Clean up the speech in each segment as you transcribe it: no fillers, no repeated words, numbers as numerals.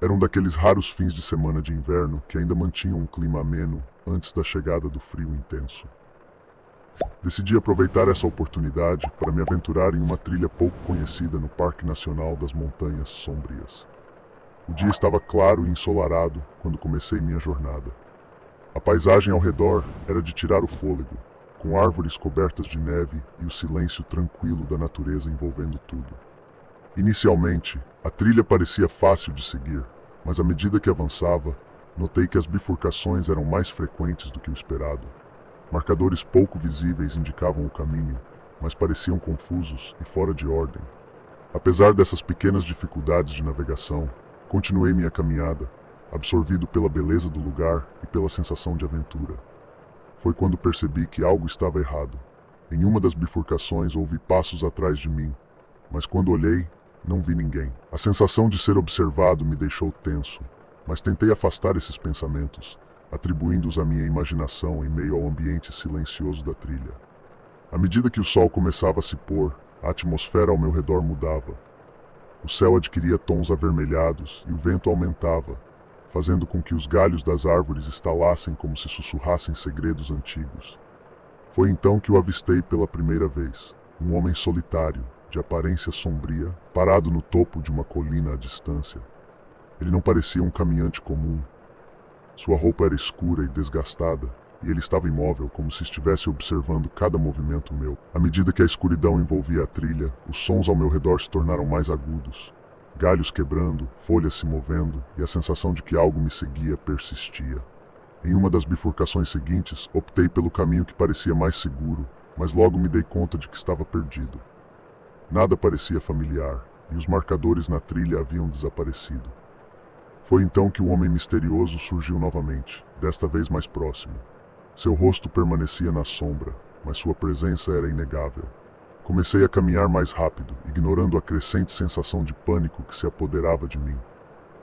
Era um daqueles raros fins de semana de inverno que ainda mantinham um clima ameno antes da chegada do frio intenso. Decidi aproveitar essa oportunidade para me aventurar em uma trilha pouco conhecida no Parque Nacional das Montanhas Sombrias. O dia estava claro e ensolarado quando comecei minha jornada. A paisagem ao redor era de tirar o fôlego, com árvores cobertas de neve e o silêncio tranquilo da natureza envolvendo tudo. Inicialmente, a trilha parecia fácil de seguir, mas à medida que avançava, notei que as bifurcações eram mais frequentes do que o esperado. Marcadores pouco visíveis indicavam o caminho, mas pareciam confusos e fora de ordem. Apesar dessas pequenas dificuldades de navegação, continuei minha caminhada, absorvido pela beleza do lugar e pela sensação de aventura. Foi quando percebi que algo estava errado. Em uma das bifurcações ouvi passos atrás de mim, mas quando olhei, não vi ninguém. A sensação de ser observado me deixou tenso, mas tentei afastar esses pensamentos, atribuindo-os à minha imaginação em meio ao ambiente silencioso da trilha. À medida que o sol começava a se pôr, a atmosfera ao meu redor mudava. O céu adquiria tons avermelhados e o vento aumentava, fazendo com que os galhos das árvores estalassem como se sussurrassem segredos antigos. Foi então que o avistei pela primeira vez, um homem solitário, de aparência sombria, parado no topo de uma colina à distância. Ele não parecia um caminhante comum. Sua roupa era escura e desgastada, e ele estava imóvel, como se estivesse observando cada movimento meu. À medida que a escuridão envolvia a trilha, os sons ao meu redor se tornaram mais agudos. Galhos quebrando, folhas se movendo, e a sensação de que algo me seguia persistia. Em uma das bifurcações seguintes, optei pelo caminho que parecia mais seguro, mas logo me dei conta de que estava perdido. Nada parecia familiar, e os marcadores na trilha haviam desaparecido. Foi então que o homem misterioso surgiu novamente, desta vez mais próximo. Seu rosto permanecia na sombra, mas sua presença era inegável. Comecei a caminhar mais rápido, ignorando a crescente sensação de pânico que se apoderava de mim.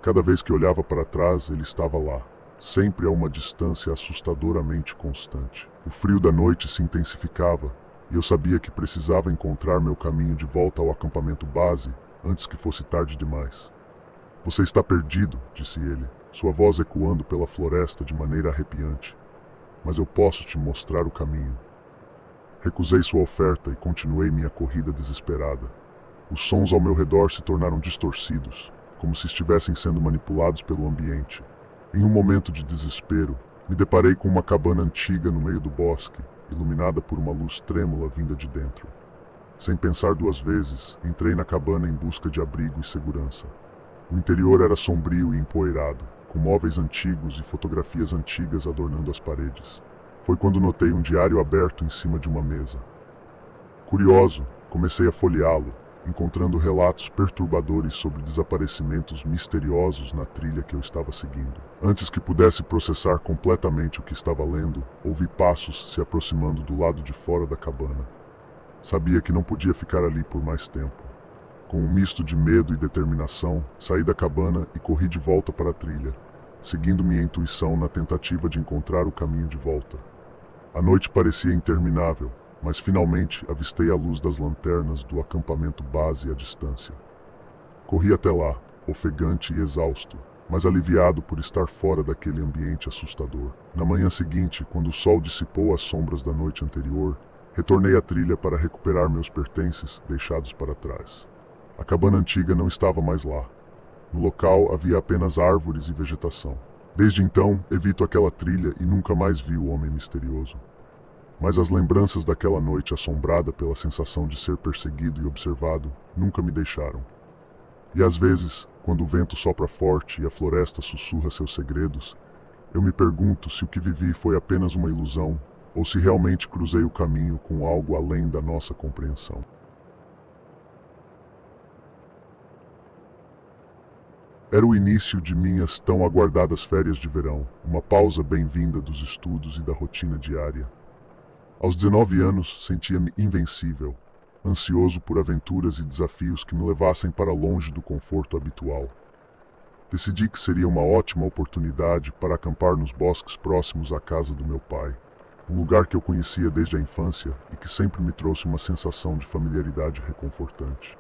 Cada vez que olhava para trás, ele estava lá, sempre a uma distância assustadoramente constante. O frio da noite se intensificava, e eu sabia que precisava encontrar meu caminho de volta ao acampamento base antes que fosse tarde demais. Você está perdido, disse ele, sua voz ecoando pela floresta de maneira arrepiante. Mas eu posso te mostrar o caminho. Recusei sua oferta e continuei minha corrida desesperada. Os sons ao meu redor se tornaram distorcidos, como se estivessem sendo manipulados pelo ambiente. Em um momento de desespero, me deparei com uma cabana antiga no meio do bosque, iluminada por uma luz trêmula vinda de dentro. Sem pensar duas vezes, entrei na cabana em busca de abrigo e segurança. O interior era sombrio e empoeirado, com móveis antigos e fotografias antigas adornando as paredes. Foi quando notei um diário aberto em cima de uma mesa. Curioso, comecei a folheá-lo, encontrando relatos perturbadores sobre desaparecimentos misteriosos na trilha que eu estava seguindo. Antes que pudesse processar completamente o que estava lendo, ouvi passos se aproximando do lado de fora da cabana. Sabia que não podia ficar ali por mais tempo. Com um misto de medo e determinação, saí da cabana e corri de volta para a trilha, seguindo minha intuição na tentativa de encontrar o caminho de volta. A noite parecia interminável, mas finalmente avistei a luz das lanternas do acampamento base à distância. Corri até lá, ofegante e exausto, mas aliviado por estar fora daquele ambiente assustador. Na manhã seguinte, quando o sol dissipou as sombras da noite anterior, retornei à trilha para recuperar meus pertences deixados para trás. A cabana antiga não estava mais lá. No local havia apenas árvores e vegetação. Desde então, evito aquela trilha e nunca mais vi o homem misterioso. Mas as lembranças daquela noite assombrada pela sensação de ser perseguido e observado nunca me deixaram. E às vezes, quando o vento sopra forte e a floresta sussurra seus segredos, eu me pergunto se o que vivi foi apenas uma ilusão ou se realmente cruzei o caminho com algo além da nossa compreensão. Era o início de minhas tão aguardadas férias de verão, uma pausa bem-vinda dos estudos e da rotina diária. Aos 19 anos, sentia-me invencível, ansioso por aventuras e desafios que me levassem para longe do conforto habitual. Decidi que seria uma ótima oportunidade para acampar nos bosques próximos à casa do meu pai, um lugar que eu conhecia desde a infância e que sempre me trouxe uma sensação de familiaridade reconfortante.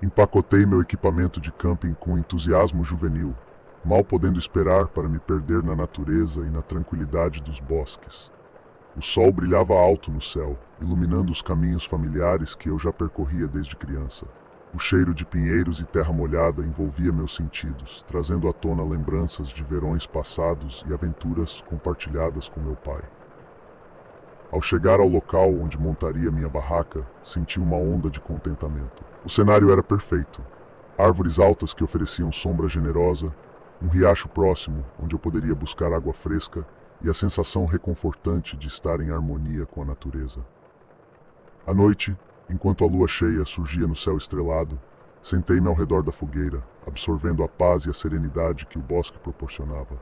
Empacotei meu equipamento de camping com entusiasmo juvenil, mal podendo esperar para me perder na natureza e na tranquilidade dos bosques. O sol brilhava alto no céu, iluminando os caminhos familiares que eu já percorria desde criança. O cheiro de pinheiros e terra molhada envolvia meus sentidos, trazendo à tona lembranças de verões passados e aventuras compartilhadas com meu pai. Ao chegar ao local onde montaria minha barraca, senti uma onda de contentamento. O cenário era perfeito. Árvores altas que ofereciam sombra generosa, um riacho próximo onde eu poderia buscar água fresca e a sensação reconfortante de estar em harmonia com a natureza. À noite, enquanto a lua cheia surgia no céu estrelado, sentei-me ao redor da fogueira, absorvendo a paz e a serenidade que o bosque proporcionava.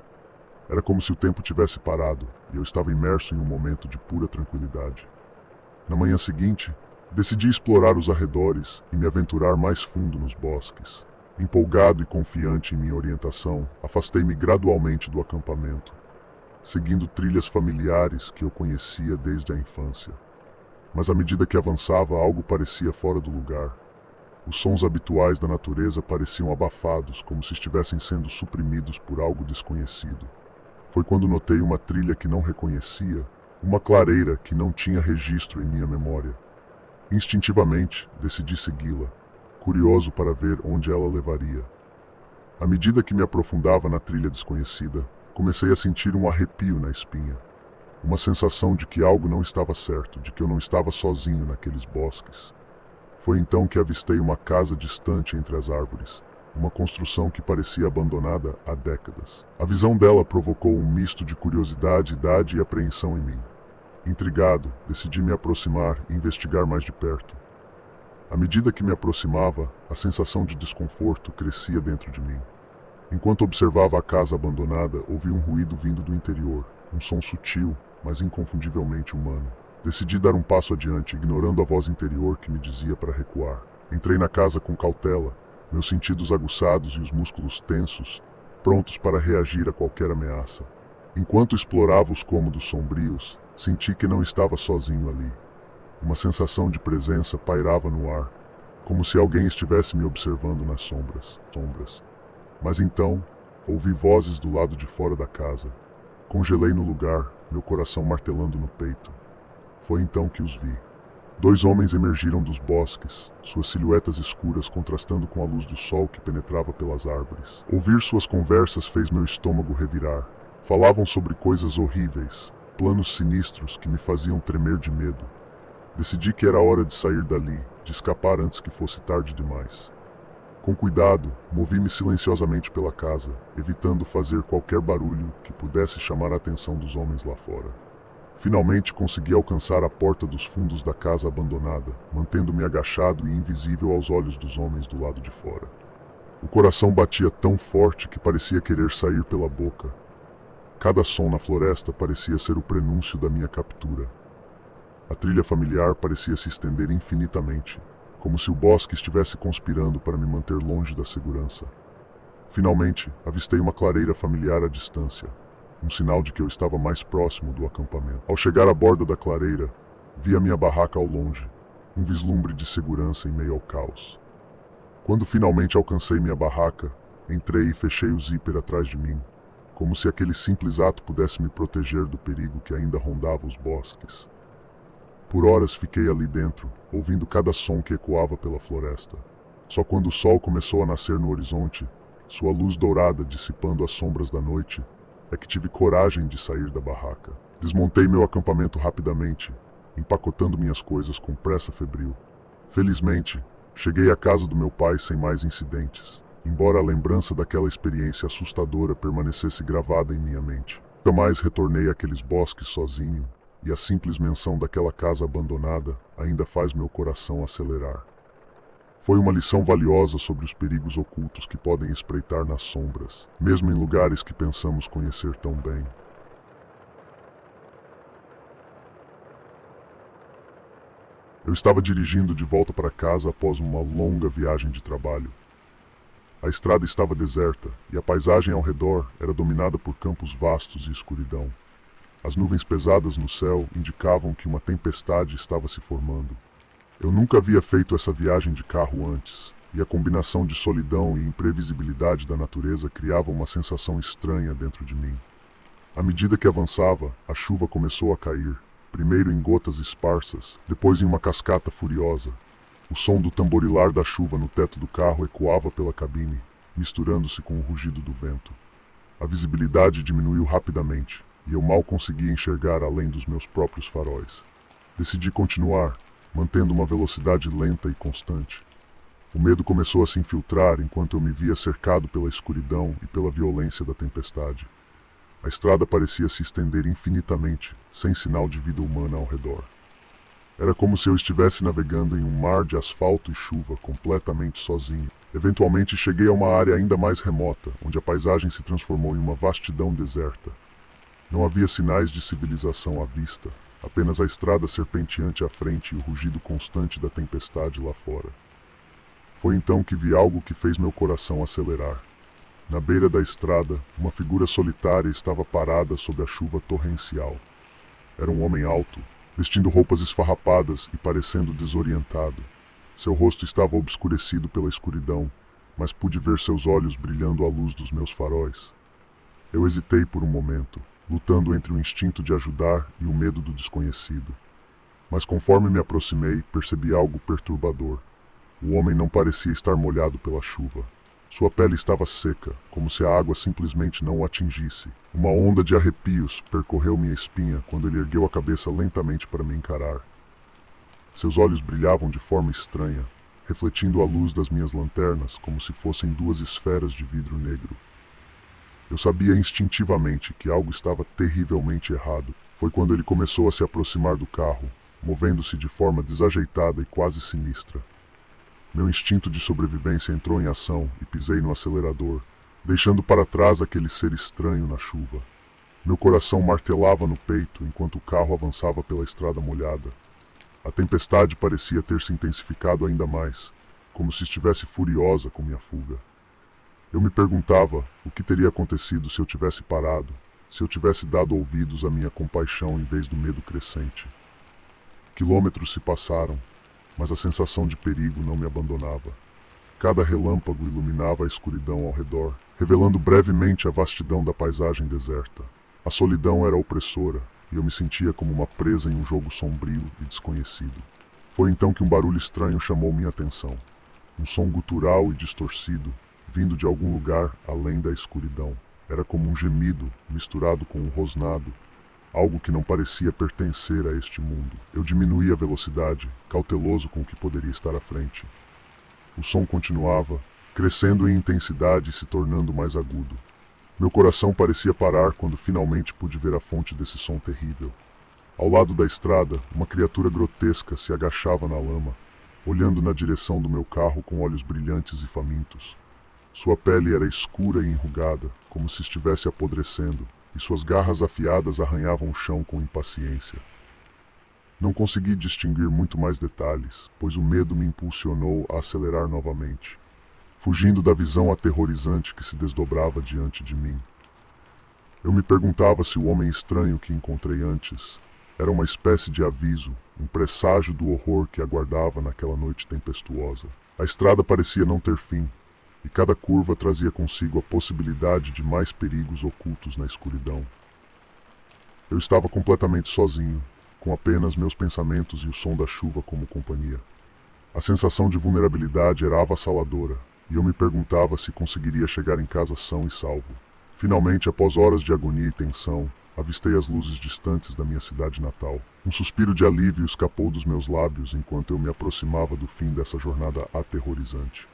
Era como se o tempo tivesse parado e eu estava imerso em um momento de pura tranquilidade. Na manhã seguinte, decidi explorar os arredores e me aventurar mais fundo nos bosques. Empolgado e confiante em minha orientação, afastei-me gradualmente do acampamento, seguindo trilhas familiares que eu conhecia desde a infância. Mas à medida que avançava, algo parecia fora do lugar. Os sons habituais da natureza pareciam abafados, como se estivessem sendo suprimidos por algo desconhecido. Foi quando notei uma trilha que não reconhecia, uma clareira que não tinha registro em minha memória. Instintivamente, decidi segui-la, curioso para ver onde ela levaria. À medida que me aprofundava na trilha desconhecida, comecei a sentir um arrepio na espinha. Uma sensação de que algo não estava certo, de que eu não estava sozinho naqueles bosques. Foi então que avistei uma casa distante entre as árvores, uma construção que parecia abandonada há décadas. A visão dela provocou um misto de curiosidade, idade e apreensão em mim. Intrigado, decidi me aproximar e investigar mais de perto. À medida que me aproximava, a sensação de desconforto crescia dentro de mim. Enquanto observava a casa abandonada, ouvi um ruído vindo do interior, um som sutil, mas inconfundivelmente humano. Decidi dar um passo adiante, ignorando a voz interior que me dizia para recuar. Entrei na casa com cautela, meus sentidos aguçados e os músculos tensos, prontos para reagir a qualquer ameaça. Enquanto explorava os cômodos sombrios, senti que não estava sozinho ali. Uma sensação de presença pairava no ar, como se alguém estivesse me observando nas sombras. Mas então, ouvi vozes do lado de fora da casa. Congelei no lugar, meu coração martelando no peito. Foi então que os vi. 2 homens emergiram dos bosques, suas silhuetas escuras contrastando com a luz do sol que penetrava pelas árvores. Ouvir suas conversas fez meu estômago revirar. Falavam sobre coisas horríveis, planos sinistros que me faziam tremer de medo. Decidi que era hora de sair dali, de escapar antes que fosse tarde demais. Com cuidado, movi-me silenciosamente pela casa, evitando fazer qualquer barulho que pudesse chamar a atenção dos homens lá fora. Finalmente consegui alcançar a porta dos fundos da casa abandonada, mantendo-me agachado e invisível aos olhos dos homens do lado de fora. O coração batia tão forte que parecia querer sair pela boca. Cada som na floresta parecia ser o prenúncio da minha captura. A trilha familiar parecia se estender infinitamente, como se o bosque estivesse conspirando para me manter longe da segurança. Finalmente, avistei uma clareira familiar à distância, um sinal de que eu estava mais próximo do acampamento. Ao chegar à borda da clareira, vi a minha barraca ao longe, um vislumbre de segurança em meio ao caos. Quando finalmente alcancei minha barraca, entrei e fechei o zíper atrás de mim, como se aquele simples ato pudesse me proteger do perigo que ainda rondava os bosques. Por horas fiquei ali dentro, ouvindo cada som que ecoava pela floresta. Só quando o sol começou a nascer no horizonte, sua luz dourada dissipando as sombras da noite, é que tive coragem de sair da barraca. Desmontei meu acampamento rapidamente, empacotando minhas coisas com pressa febril. Felizmente, cheguei à casa do meu pai sem mais incidentes, embora a lembrança daquela experiência assustadora permanecesse gravada em minha mente. Nunca mais retornei àqueles bosques sozinho, e a simples menção daquela casa abandonada ainda faz meu coração acelerar. Foi uma lição valiosa sobre os perigos ocultos que podem espreitar nas sombras, mesmo em lugares que pensamos conhecer tão bem. Eu estava dirigindo de volta para casa após uma longa viagem de trabalho. A estrada estava deserta e a paisagem ao redor era dominada por campos vastos e escuridão. As nuvens pesadas no céu indicavam que uma tempestade estava se formando. Eu nunca havia feito essa viagem de carro antes, e a combinação de solidão e imprevisibilidade da natureza criava uma sensação estranha dentro de mim. À medida que avançava, a chuva começou a cair, primeiro em gotas esparsas, depois em uma cascata furiosa. O som do tamborilar da chuva no teto do carro ecoava pela cabine, misturando-se com o rugido do vento. A visibilidade diminuiu rapidamente, e eu mal conseguia enxergar além dos meus próprios faróis. Decidi continuar, mantendo uma velocidade lenta e constante. O medo começou a se infiltrar enquanto eu me via cercado pela escuridão e pela violência da tempestade. A estrada parecia se estender infinitamente, sem sinal de vida humana ao redor. Era como se eu estivesse navegando em um mar de asfalto e chuva, completamente sozinho. Eventualmente cheguei a uma área ainda mais remota, onde a paisagem se transformou em uma vastidão deserta. Não havia sinais de civilização à vista, apenas a estrada serpenteante à frente e o rugido constante da tempestade lá fora. Foi então que vi algo que fez meu coração acelerar. Na beira da estrada, uma figura solitária estava parada sob a chuva torrencial. Era um homem alto, vestindo roupas esfarrapadas e parecendo desorientado. Seu rosto estava obscurecido pela escuridão, mas pude ver seus olhos brilhando à luz dos meus faróis. Eu hesitei por um momento, lutando entre o instinto de ajudar e o medo do desconhecido. Mas conforme me aproximei, percebi algo perturbador. O homem não parecia estar molhado pela chuva. Sua pele estava seca, como se a água simplesmente não o atingisse. Uma onda de arrepios percorreu minha espinha quando ele ergueu a cabeça lentamente para me encarar. Seus olhos brilhavam de forma estranha, refletindo a luz das minhas lanternas como se fossem duas esferas de vidro negro. Eu sabia instintivamente que algo estava terrivelmente errado. Foi quando ele começou a se aproximar do carro, movendo-se de forma desajeitada e quase sinistra. Meu instinto de sobrevivência entrou em ação e pisei no acelerador, deixando para trás aquele ser estranho na chuva. Meu coração martelava no peito enquanto o carro avançava pela estrada molhada. A tempestade parecia ter se intensificado ainda mais, como se estivesse furiosa com minha fuga. Eu me perguntava o que teria acontecido se eu tivesse parado, se eu tivesse dado ouvidos à minha compaixão em vez do medo crescente. Quilômetros se passaram, mas a sensação de perigo não me abandonava. Cada relâmpago iluminava a escuridão ao redor, revelando brevemente a vastidão da paisagem deserta. A solidão era opressora, e eu me sentia como uma presa em um jogo sombrio e desconhecido. Foi então que um barulho estranho chamou minha atenção. Um som gutural e distorcido, vindo de algum lugar além da escuridão. Era como um gemido misturado com um rosnado, algo que não parecia pertencer a este mundo. Eu diminuí a velocidade, cauteloso com o que poderia estar à frente. O som continuava, crescendo em intensidade e se tornando mais agudo. Meu coração parecia parar quando finalmente pude ver a fonte desse som terrível. Ao lado da estrada, uma criatura grotesca se agachava na lama, olhando na direção do meu carro com olhos brilhantes e famintos. Sua pele era escura e enrugada, como se estivesse apodrecendo, e suas garras afiadas arranhavam o chão com impaciência. Não consegui distinguir muito mais detalhes, pois o medo me impulsionou a acelerar novamente, fugindo da visão aterrorizante que se desdobrava diante de mim. Eu me perguntava se o homem estranho que encontrei antes era uma espécie de aviso, um presságio do horror que aguardava naquela noite tempestuosa. A estrada parecia não ter fim, e cada curva trazia consigo a possibilidade de mais perigos ocultos na escuridão. Eu estava completamente sozinho, com apenas meus pensamentos e o som da chuva como companhia. A sensação de vulnerabilidade era avassaladora, e eu me perguntava se conseguiria chegar em casa são e salvo. Finalmente, após horas de agonia e tensão, avistei as luzes distantes da minha cidade natal. Um suspiro de alívio escapou dos meus lábios enquanto eu me aproximava do fim dessa jornada aterrorizante.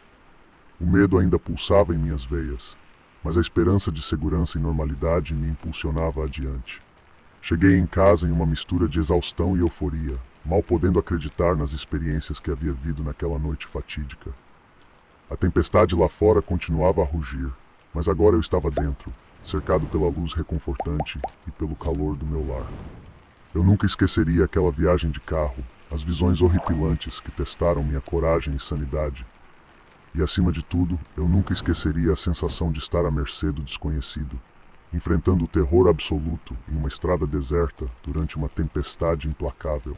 O medo ainda pulsava em minhas veias, mas a esperança de segurança e normalidade me impulsionava adiante. Cheguei em casa em uma mistura de exaustão e euforia, mal podendo acreditar nas experiências que havia vivido naquela noite fatídica. A tempestade lá fora continuava a rugir, mas agora eu estava dentro, cercado pela luz reconfortante e pelo calor do meu lar. Eu nunca esqueceria aquela viagem de carro, as visões horripilantes que testaram minha coragem e sanidade. E acima de tudo, eu nunca esqueceria a sensação de estar à mercê do desconhecido, enfrentando o terror absoluto em uma estrada deserta durante uma tempestade implacável.